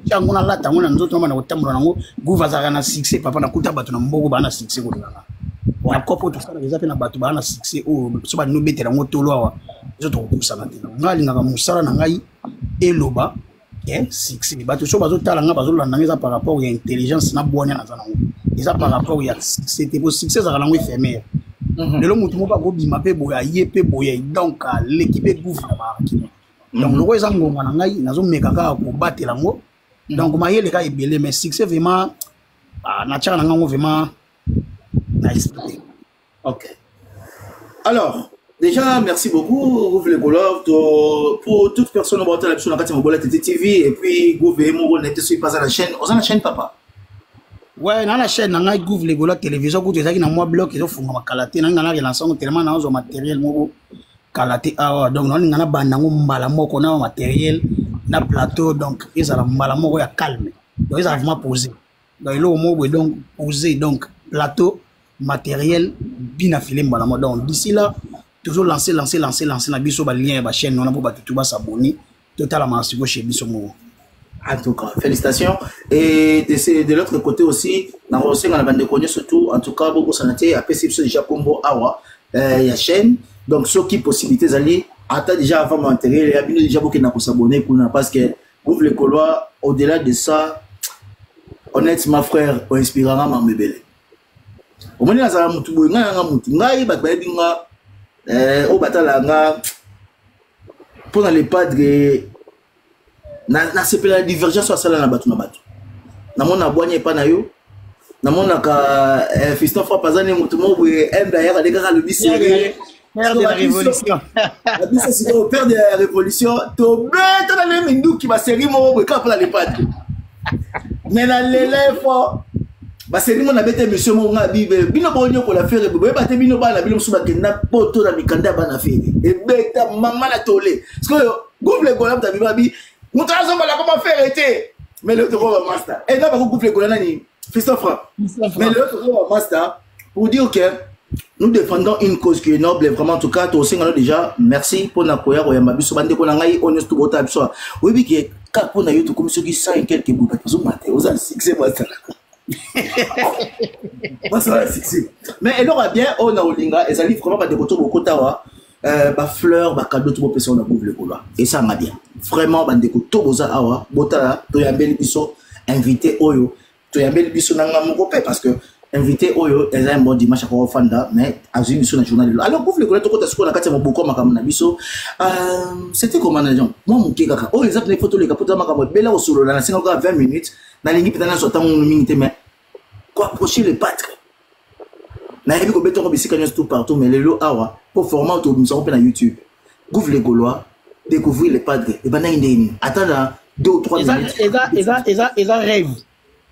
chango na lata ngona nzoto na kotambola nango guva za na succès papa na kuta bato na mboko ba na succès ko ngana wa kopo to sala eza pe na bato ba na succès o so ba no betela ngo tolo awa nzoto ko kusana te ngali ngaka musala na ngai eloba succès bato so bazo tala nga bazo landa ngeza par rapport ya intelligence na bonya na zana ngo eza par rapport ya c'était pour succès za lango éphémère lelo mutu mo ba go bima pe boya ye pe boya donc l'équipe guva na ba ki donc loko eza ngonga na ngai nazo meka ka ko batela ngo donc mayele ka ebele mais succès vraiment na tchaka na ngo vraiment nice. OK. Alors, déjà merci beaucoup Groove Les Gaulois pour toute personne au bord de la sur la carte Mobola TV et puis Groove Mo net sur pas à la chaîne, on a la chaîne papa. Ouais, na la chaîne na Groove Les Gaulois télévision ko tezaki na moi bloc ezo funga makalate na ngana relancer tellement na zo matériel moko kalate awa donc na ngana banda ngo mbala moko na matériel na plateau donc ils ont mbala moko ya calme donc ils ont vraiment posé donc le mot donc posé donc plateau matériel bien affilé mbala moko donc d'ici là toujours lancer na biso ba lien ba chaîne on a pour ba tout ba s'abonner totalement sur chez biso mo. En tout cas, félicitations. Et de l'autre côté aussi, dans le on a bande connu surtout, en tout cas, beaucoup sanaté, après c'est déjà combo awa, il y a chaîne, donc ceux qui possibilités d'aller, attends déjà avant matériel, il y a bien déjà beaucoup qui n'a pas s'abonner parce que Groove Les Gaulois, au-delà de ça, honnêtement frère, on inspirera ma mebele. Au moins, ça va mutu boy, ngai ba ba dinga, au batala nga, pour dans les padres. C'est la divergence sur celle-là na batu. Namona boanye pa na yo. Namona ka fiston fa pazane mutu mo boye enda ya de ka le bisere. Père de la révolution. La bise c'est au père de la révolution. To beta na le mindu ki ba série mo boye ka pour les padres. Mais na lele fo ba série mo na bete monsieur mo nga bibe bino bonyo ko la faire boye ba te bino ba na bino suba ke na poto na mikanda ba na faire. Et beta mama na tolé. Parce que Groove Les Gaulois ta bibabi nous avons comment faire été mais le droit master et là beaucoup les Gaulois Fiston Franc mais le droit master pour dire que nous défendons une cause qui est noble et vraiment en tout cas toi aussi déjà merci pour na koya koya mabiso bande ko na ngai honest to bota biso oui bi que ka pour na yoto comme ceux qui sont quelques bouts parce que matin aux succès master ça succès mais elle aura bien on a olinga et ça livre vraiment pas de retour beaucoup tawa ba fleur ba cadeau tout personne na Groove Les Gaulois et ça m'a bien vraiment bandeko to boza awa bota to yambeli biso invité oyo to yambeli biso nanga moko pe parce que invité oyo eza un bon dimanche ko fanda mais azui biso na journal alors Groove Les Gaulois to kota siko na kati ya moboko makam na biso c'était comment na gens moi mon keka oh les autres photos les kapota makam bela au solo na 5 à 20 minutes na lingi pitana so tango minute mais quoi approcher les pâtres na yebi ko beto ko bisika nyos tout partout mais lelo awa pour format to nous on na YouTube Groove Les Gaulois découvrir les padres et ben indeni attends 2 ou 3 minutes ils rêve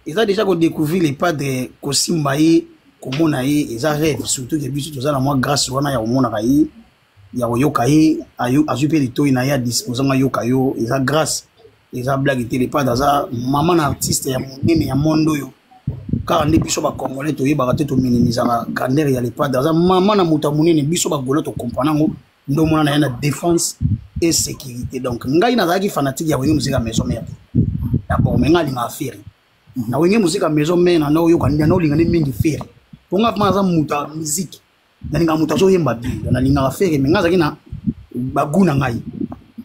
ils ont déjà découvrir les padres kosimbaye komona ye ils rêve surtout que biso tozala moi grâce wana ya omona kai ya oyoka ye ayo azupe lito ina ya disposant ayoka yo ils grâce ils blague les padres za maman artiste ya monene ya mondo yo car ndi biso ba congolais to yeba te to minimiser la grandeur ya les padres za maman na muta monene biso ba golo to comprendre ngo ndo mona na ya na défense et sécurité donc ngai na zaki fanatique ya wenge musique maison mère d'abord mais ngali nga affaire na wenge musique maison mère na no yo kan na linga ne mingi faire ponga maza muta musique na linga muta zo yemba bi na linga affaire mais ngazaki na baguna ngai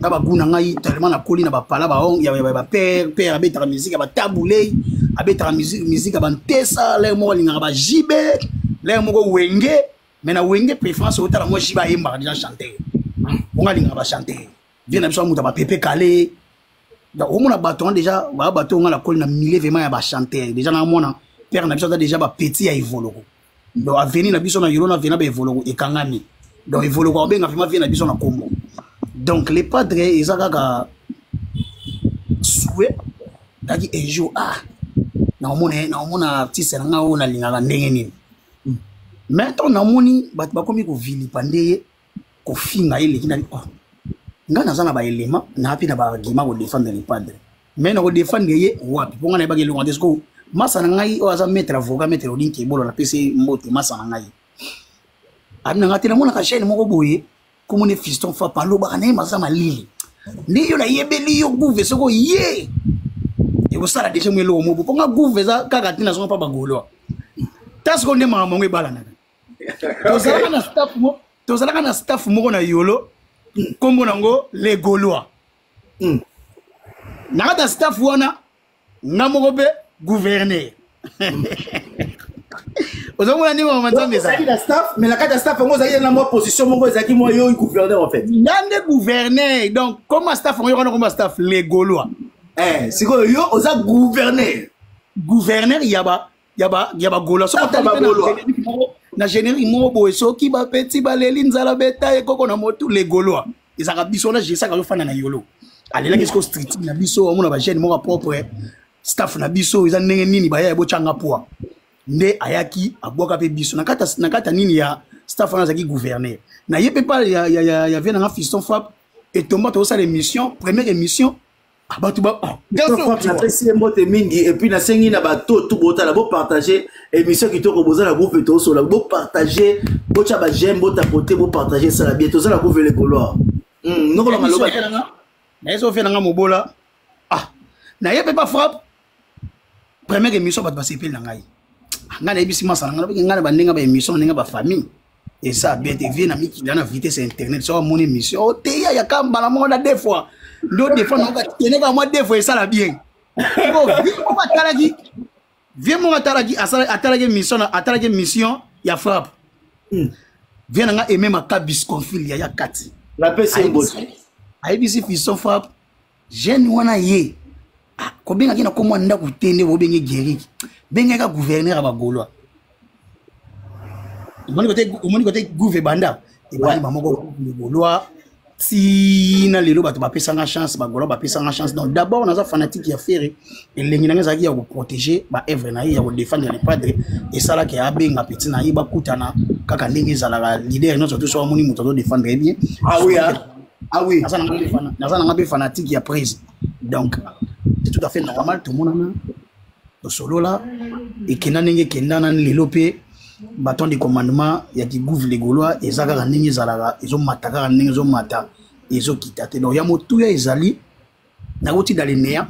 na baguna ngai tellement na koli na ba pala ba on ya ba père abeta musique ba taboulé abeta musique ba ntesa le mo linga ba jibe le mo ko wenge mais na wenge préférence au tala mo jiba yemba déjà chanter on a linga ba chanter bien na biso muta ba pepe calé donc on a bâton déjà ba bâton on a la colle na mille vraiment ya ba chanter déjà na mona père na biso déjà ba petit ya evolo donc avenir na biso na yoro na vena ba evolo e kangami donc evolo ko benga vraiment vient na biso na kombo donc les padres ils aga souhait daki un jour na mona artiste na nga na linga na ndenge nini maintenant na moni bat ba komi ko vilipande ko finga ile kina nga nazana ba elema na api na ba gima ko défendre les padres mais na ko défendre ye wapi ponga na ba gelo ngade sko masa na ngai o aza mettre avocat mettre odinki bolo na pc mbote masa na ngai amina ngati na mona ka chaîne moko boye ko mone Fiston fa palo ba na masa malili ndi yo na yebeli yo Groove soko ye ekosala déjà mo eloko moko mponga gouve eza kaka ntina zongo mpa bagoloa tasi ko nde makambo yango ebalanaka tozalaka na staff moko na yolo nkombo nango les gaulois na kati ya staff wana nga moko mpe gouverneur ozomona ndenge makambo nzambe ezali na staff mais na kati ya staff yango ozali na mwa position moko ezalaki mwa yo gouverneur en fait nga nde gouverneur donc koma staff yango yokana koma staff les gaulois sikoyo yo oza gouverneur yaba gaulois soko na générique moko boye soki bapeti baleli nzala beta ekoko na motu les gaulois ezaka biso na jesaka yofana na yolo alelaki siko street na biso omona bagene moko propre staff na biso eza ndenge nini baya ebotyanga poa nde ayaki abwaka mpe biso na kata nini ya staff wana azalaki gouverneur na ye mpe pa ya vie nanga fiston frappe etomba tozosala émission première émission bato napesi ye mbote mingi epuis nasengi na bato tu botala bopartage émission kitoko boza na groupe tosola bopartage botya bageme botapote bopartage esala bien toza na groupe lekoloa nokolonga loba na ye so ofie nanga mobola na ye mpe pa frappe première émission bato basepeli na ngai ngai nayebisi masala ngai nabeki ngai na bandenga baémission ndenge bafamille esa bien te vie na mikili na vitesse internet so amoni émission oteya ya kambala moko na deux fois ndo des fois nanga teneka moi deux fois esala bien vie moko atalaki mission ya frappe vie nanga aimé maka bisconfil ya kati napesi mbote ayebisi fiston frappe jeune wana ye kobengaki na komwa ndako te nde bobenge geriki bengaka gouverneur ya bagaulois omoni kote gouve banda ebali bamoko gaulois tina lelo bato bapesanga chance bagaulois bapesanga chance donc d'abord naza fanatique ya fere elengi nanga ezalaki ya koprotéger baevre na ye ya kodéfendre le padre esalaki abenga peti na ye bakutana kaka ndenge ezalaka leader nyonso to so amoni moto azodéfendre bien oui naza nanga mpe fanatique ya prise donc c'est tout à fait normal tomonana tosolola ekenda ndenge ekendana lelo mpe baton de commandement ya kigouve les gaulois eza kaka ndenge ezalaka ezomata kaka ndenge ezomata ezokita te donc ya motuya ezali nakoti dalinéa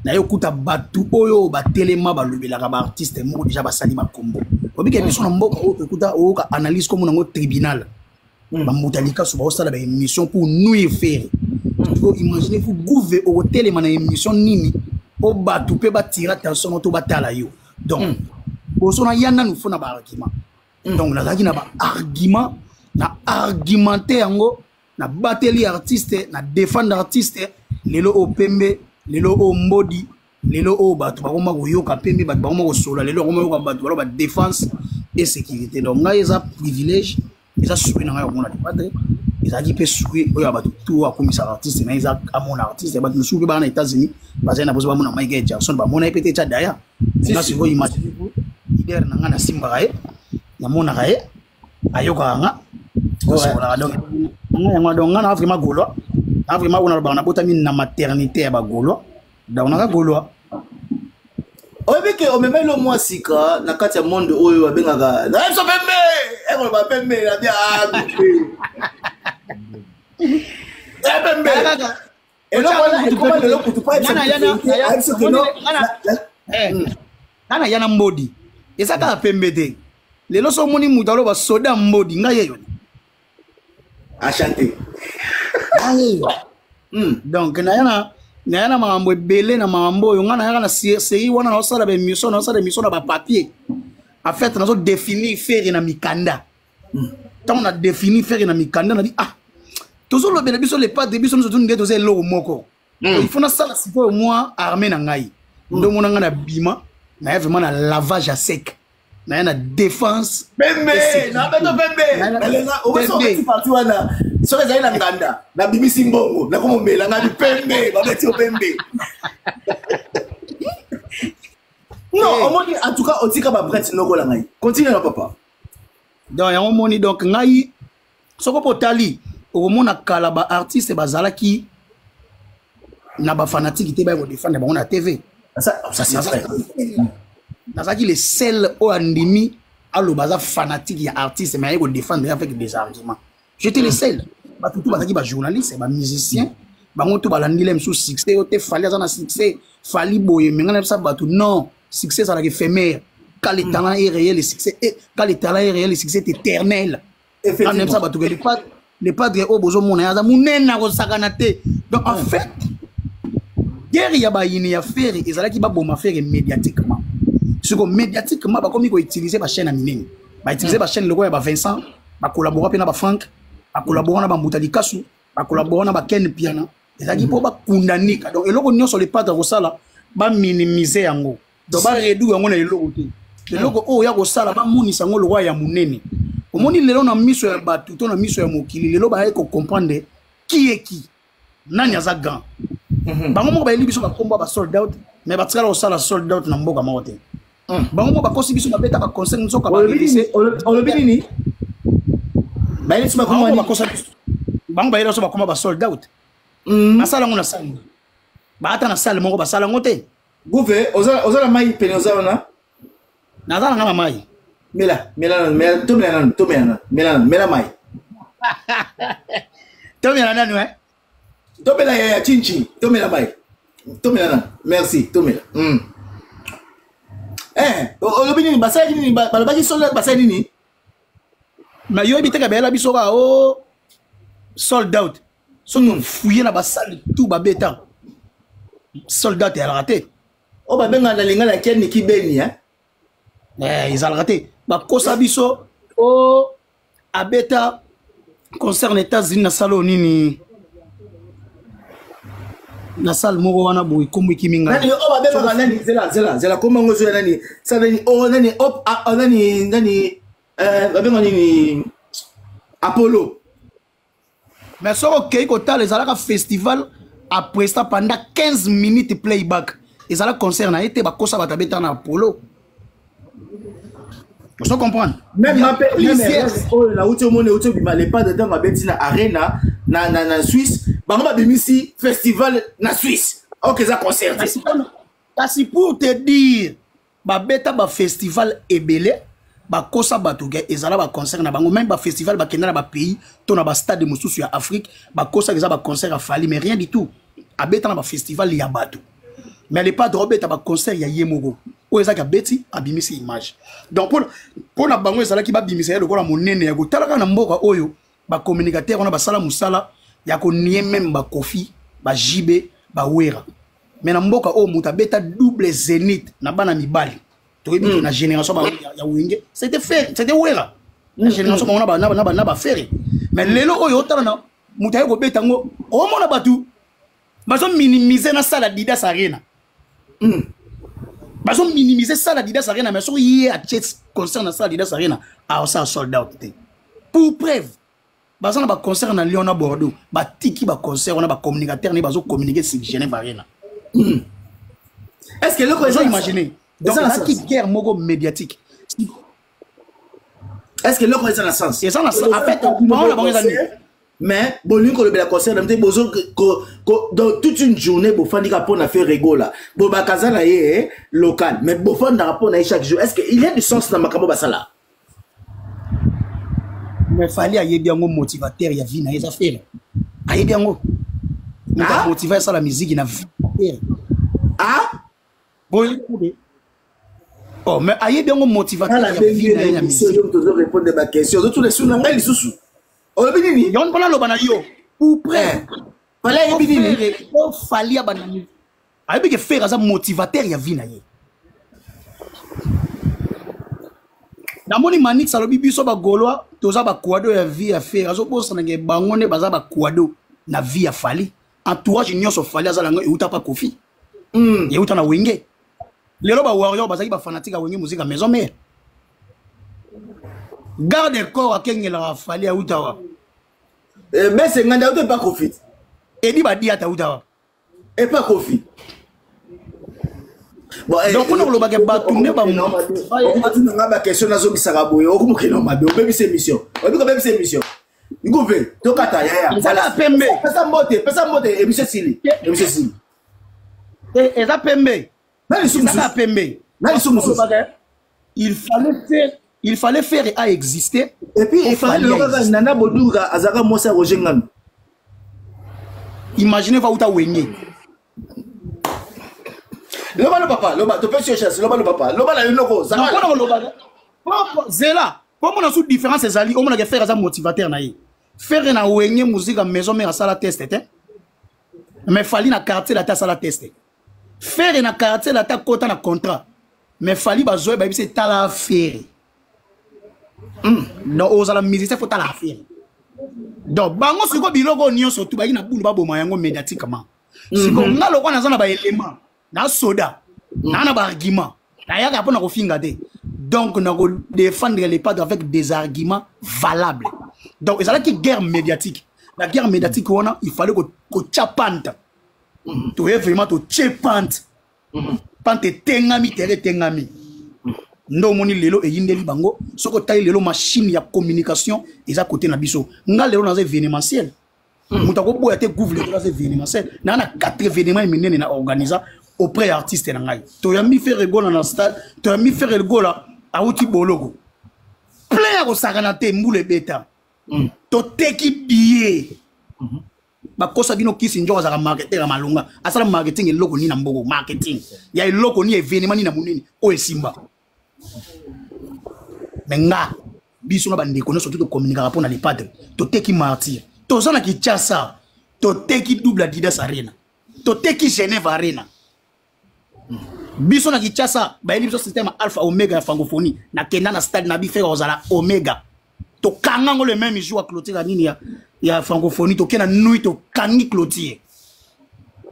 naye okuta bato oyo batelema balobelaka baartiste moko déjà basali bakombo obike biso na mboka oyo ekuta oyoka analyse comme nango tribunal bamuta likaso baosala baémission pour nuire fere imaginez vous gouve okotelema na émission nini po bato mpe batira attention to batala yo donc bosona yanda nous faut na argument donc nazalaki na argument na argumenter yango na bateli artiste na défendre artiste lelo o pembe lelo o mbodi lelo o bato bakoma koyoka pembe bato bakoma kosola lelo bakoma koyoka bato balo ba défense et sécurité donc ngai eza privilège eza souki na ngai omona padre ezalaki mpe souki oyo bato tu akomisa artiste na eza amona artiste bato mosuku mpe bana na États-Unis bazali na poso bamona Michael Jackson bamona ye pete tya daya nga sikoyo imagine leader na nga nasimbaka ye namonaka ye ayokaka nga osolaka donc nga yango donc nga na vraiment gaulois na vraiment kuna lobaka nabotami na maternité ya bagaulois donc nanga gaulois oyebike omemeli omwa sika na kati ya monde oyo babengaka na biso pembe ekoloba pembe na bia pembe nana yana mbodi eza kaka pembe te lelo so omoni moto aloba soda mbodi ngai yeyo achante donc nayana makambo ebele na makambo oyo nga nayaka na série wana naosala baémission na bapapier en fait nazo définir fere na mikanda ntango na définir fere na mikanda na di tozolobela biso le padre biso nyonso tuni nde toza eloko moko il faut nasala sikoyo mwa armé na ngai ndomona ngai na bima naya vraiment na lavage à sec naya na défense pembe na beto pembe obeso parti wana soki ezali na nganda na bimisi mbongo nakomomela ngai pembe babeti o pembe non omoni en tout cas otika baprêtre nokola ngai continue na papa donc yango moni donc ngai soko potali okomona kala baartiste bazalaki na bafanatique te baya kodéfendre bango na tv nazalaki le sel oyo andimi aloba aza fanatique ya artiste mais aye kodéfendre avec des arguments j'étais le sel batutu bazalaki bajournaliste bamusicien bango to balandile msu succès o te fali azana succès fali boye mais ngana ça batu non succès ça la éphémère quand le talent est réel le succès quand le talent est réel le succès est éternel effectivement ça batu les padres au bozo mona yaza munena ko sakana te donc en fait guerre ya ba yini ya faire ezala ki ba boma faire médiatiquement ce que médiatiquement ba komi ko utiliser ba chaîne minene ba utiliser ba chaîne logo ya ba Vincent ba collaborer na ba Frank ba collaborer na ba Mutali Kasu ba collaborer na ba Ken Piana ezaki po ba kundanika donc eloko nyonso les padres ko sala ba minimiser yango donc ba réduire yango na eloko te eloko o ya ko sala ba munisa ngo logo ya munene omoni lelo na miso ya batu to na miso ya mokili lelo ba ko comprendre qui est qui nani aza grand bango moko ba eli biso ba komba ba sold out mais ba tsala ko sala sold out na mboka moko te bango moko ba kosi biso ba beta ba concert nso ka ba lycée olobini ba eli sima komba ba kosa bango ba eli so ba komba ba sold out masala ngona sala ba ata na sala moko ba sala ngote Gouve oza la mai pene oza wana nazala ngana mai mela mai tomela nani ouais tomela ya chinchi tomela mai tomela merci tomela olobini basali nini balobaki sold basali nini mais yo biteka bela biso ka o sold out so fouiller na basali tout ba beta sold out ya raté o ba benga na linga la ken ki beni ils ont raté ba kosa biso o abeta concerne les États-Unis na salon nini na salle moko wana boy kombo kiminga nani o ba benga nani zela kombo ngozo nani sa nani o nani op nani ba benga nini Apollo mais so ok ko tal les alaka festival après ça pendant 15 minutes playback ils alaka concert na été ba kosa ba tabeta na Apollo. Vous comprenez? Même la les pas de temps à Arena na Suisse, bah bimisi festival na Suisse. OK, ça concert. C'est pour te dire, bah beta ba festival ebele, bah kosa batuge ezala ba concert na bango même ba festival ba kenda na ba pays, to na ba stade mususu ya Afrique, bah kosa eza ba concert a fali mais rien du tout. A beta na ba festival ya batu. Mais les pas de Robert ba concert ya Yemogo. O ezaka beti abimisi image. Donc pour na bango ezala ki ba bimisa ya lokola monene ya go talaka na mboka oyo ba communicateur on ba sala musala ya ko nie même ba Kofi, ba Jibe, ba Wera. Mais na mboka o muta beta double zénith na bana mibali. To yebi na génération ba ya Wenge, c'était fait, c'était Wera. La génération ba na ba faire. Mais lelo oyo tala na muta ko beta ngo o mona batu. Bazo minimiser na sala Didas Arena. Bazo minimiser ça la Didas Arena mais so yé a chess concert na ça la Didas Arena a ça sold out pour preuve bazo na ba concert na Lyon na Bordeaux ba tiki ba concert on a ba communicateur ni bazo communiquer sur Genève Arena. Est-ce que le faut imaginer donc ça qui guerre mogo médiatique est-ce que le connaît dans sens et ça en fait on a bon mais bolingo ko le bela concert na bozo dans toute une journée bo fandika pour na faire rigola bo bakaza na ye local mais bo fanda pour na chaque jour est-ce que il y a du sens dans makambo basala mais fallait ayebi yango motivateur ya vie na les affaires ayebi yango na motiver ça la musique na vie bon oh mais ayebi yango motivateur ya vie na musique toujours répondre ba question de tous les sous na ngai lisusu olobini yon pona loba na yo ou près fallait yebini o fali abanani ayebi ke faire ça motivateur ya vie na ye na moni Manix alobi biso ba Gaulois toza ba kwado ya vie ya faire azo bosa na nge bangone baza ba kwado na vie ya fali entourage nyonso fali azala ngo euta pa Kofi euta na Wenge lelo ba warrior bazaki ba fanatique a Wenge musique maison mère garde corps akengela fali euta wa mais c'est nganda euta pas Kofi et dit ba dia ta euta wa et pas Kofi. Bon, donc on a le bagage batourner ba moi. On a dit na question na zo bisaka boye okumu kino mabe o bebi émission. O bi ko bebi émission. Ngouve to kata ya. Ça pembe. Pesa mote émission Sili. Émission Sili. Et ça pembe. Ça pembe. Il fallait faire à exister. Et puis il fallait le nana Boduga azaka Mosa Rojengano. imaginez va uta wenye loba papa loba to pesi chasse loba papa loba la yonoko ça va loba zela comment on a sous différence ezali on a que faire ça motivateur na ye faire na wenye musique à maison mais à sala test mais fali na quartier la ta sala test faire na quartier la ta kota na contrat mais fali bazoe ba bise tala affaire non ozala musicien faut tala affaire donc bango siko biloko nyonso tu ba ina bulu ba boma yango médiatiquement siko ngalo kwa nazana ba élément na soda na ba argument na yaka pona ko finga te donc na ko défendre les padres avec des arguments valables donc ezala ki guerre médiatique la guerre médiatique on il fallait ko chapante to vraiment to chepante pante tengami tere tengami ndo moni lelo e yindeli bango soko tayi lelo machine ya communication eza côté na biso nga lelo na événementiel mutako boya te gouvernement na événementiel na 4 événements minene na organiser auprès artiste na ngai to ya mi faire rigolo na stade to ya mi faire rigolo a uti boloko plein ya ko sakana te mbule beta to teki billet bakosa bino kisi njoka za marketing malunga asala marketing eloko ni na mboko marketing ya eloko ni événement ni na munini o esimba menga biso na bandeko no surtout to communiquer rapport na les padres to teki martyr to zana ki chasa to teki double Adidas Arena to teki Genève Arena biso na ki chasa ba eli biso système alpha omega ya francophonie na kenda na stade na bi faire ozala omega to kangango le même jour à clôture nini ya francophonie to kena nuit to kangi clôture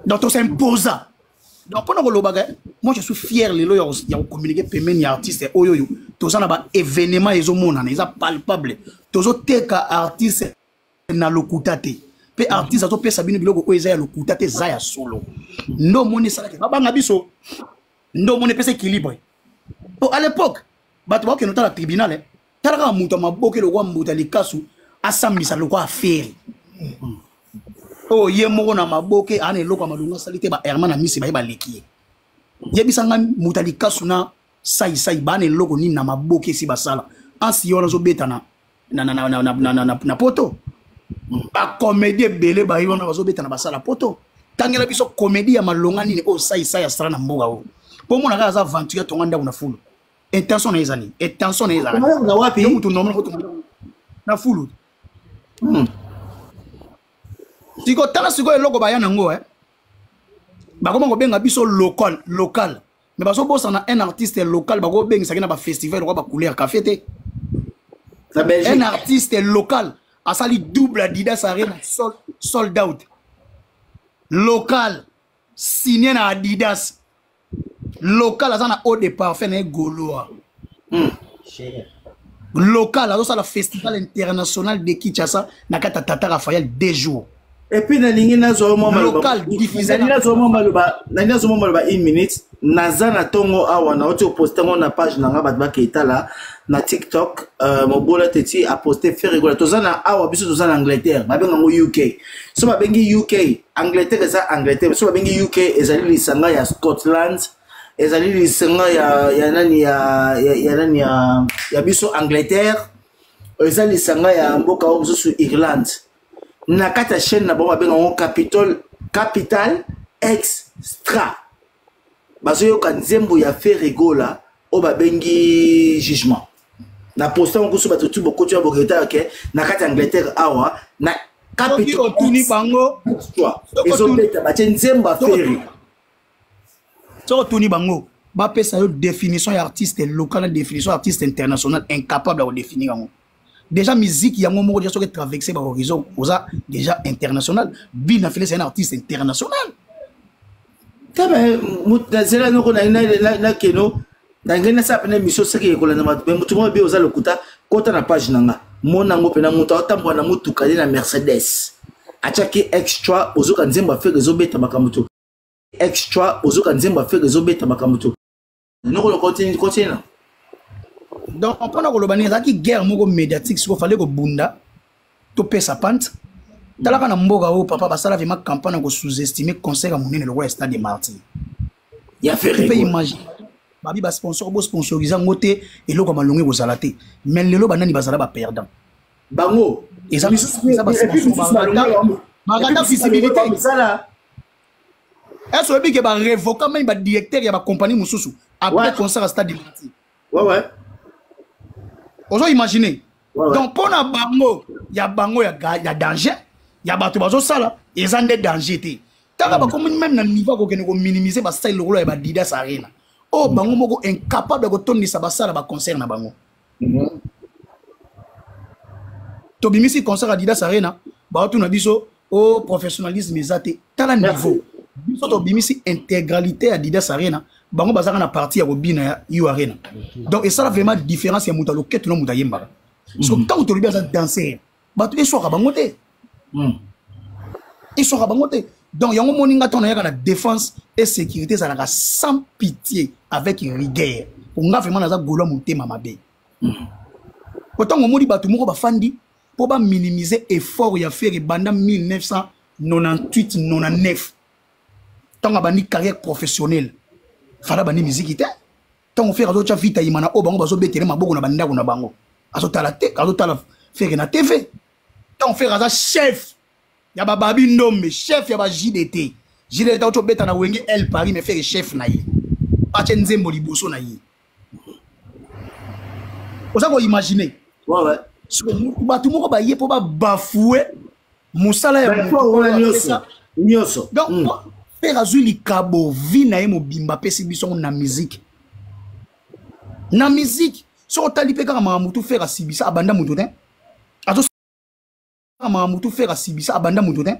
donc to s'imposa donc pendant que lobaga moi je suis fier lelo ya communiquer pemeni artiste oyoyo to ça na ba événement ezomona na eza palpable to zo teka artiste na lokutate pe artiste to pesa bino biloko o eza ya lokutate za ya solo ndo moni sala ke babanga biso ndo moni pesa équilibre à l'époque bato ba ke nota la tribunal talaka muta maboke lokwa mbuta likasu asambisa lokwa affaire oh ye moko na maboke ane lokwa malunga salite ba herman na misi ba leki ye bisanga muta likasu na sai ba ne loko ni na maboke si basala ansi yona zo beta na poto ba comédie belé ba yona zo beta na basala poto tangela biso comédie ya malonga ni o sai ya sala na mboga o po mona ka za aventure tonga nda una fulu intention na ezali intention na ezali na wapi yo mutu normal ko na fulu siko tala siko eloko ba yana ngo ba ko benga biso local mais ba so bossa na un artiste local ba ko benga sakina ba festival ko ba couleur café te un artiste local a sali double Adidas Arena sold out local signé na Adidas local azana eau de parfum na goloa local azo sala festival international de Kinshasa na kata Tata Raphaël 2 jours et puis na lingi na zo mo local diffusé na zo mo maloba na zo mo maloba 1 minute nazana tongo awa na oti poster mo na page na nga bat ba ketala na TikTok mo bola teti a poster faire rigola tozana awa biso tozana Angleterre ba benga ngo UK so ba bengi UK Angleterre eza Angleterre so ba bengi UK ezali lisanga ya Scotland ezali lisanga ya nani ya biso Angleterre ezali lisanga ya mboka o biso Irlande na kata chaîne na bon benga ngo capital extra bazo yo kanzembo ya faire rigola o ba bengi jugement na poster on kusu batutu boko tu boketa ke na kata Angleterre awa na capital tuni bango ezo beta ba nzembo affaire so tuni bango ba pesa yo définition ya artiste local définition artiste international incapable de définir yango déjà musique yango moko déjà so que traverser ba horizon oza déjà international bina fele c'est un artiste international tabe mutazela noko na keno na ngena sa pena mission seke ko na mutu mo be oza lokuta kota na page nanga mona ngo pena mutu atambwa na mutu kali na Mercedes achaki extra ozoka nzembo affaire ezobeta makamutu extra ozoka nzembo affaire ezobeta makamutu noko le continue donc on prend ko lobani za ki guerre moko médiatique siko fallait ko bunda to pesa pante talaka na mboga o papa basala vraiment campagne ko sous-estimer concert à monene le roi stade de Martyr ya faire peut imaginer babi ba sponsor bo sponsoriser ngote eloko malongi ko zalate mais lelo banani bazala ba perdant bango et ça ba sponsor Baganda visibilité. Ça est-ce que tu as révoqué même le directeur de la compagnie Moussoussou après le concert à Stade de Martyr? Ouais. Vous imaginez? Ouais. Donc, pour la bango, il y a danger, il y a bateau ça, ils ont des dangers. Tant que même dans le niveau qu'on minimiser le style de la Didas Arena. Oh, bango moko incapable de tourner sa basse à la concert na bango. To bimisi concert à Didas Arena, ba tu na biso au professionnalisme ezate tala niveau. Biso to bimisi intégralité à Didas Arena, bango bazaka na partie ya bobina ya U Arena. Donc et ça la vraiment différence ya muta loketo no muta yemba. Parce que tant que tu as danser, ba tu eso ka bango te. Eso ka bango te. Donc, il y a un moninga ton la défense et sécurité, ça n'a sans pitié avec rigueur. On a vraiment dans golo monter mamabe. Pourtant, on m'a dit batu moko ba fandi pour ba minimiser effort ya faire banda 1998-99. Tant on a bani carrière professionnelle, fala bani musique ite. Tant on fait azo cha vita imana o bango bazo betere maboko na banda na bango. Azo tala te, azo tala faire na TV. Tant on fait aza chef. Yaba babi ndombe chef yaba JDT. JDT auto beta na wenge El Paris me faire chef na yi. Pache nzembo liboso na yi. Osa ko imaginer. Ouais. So batu moko ba ye po ba bafouer musala ya nyoso. Donc faire azuli kabo vi na ye mobimba pesi biso na musique. Na musique so tali pe ka mamutu faire sibisa abanda mutu te. Azo mamutu faire sibisa abanda mutu te.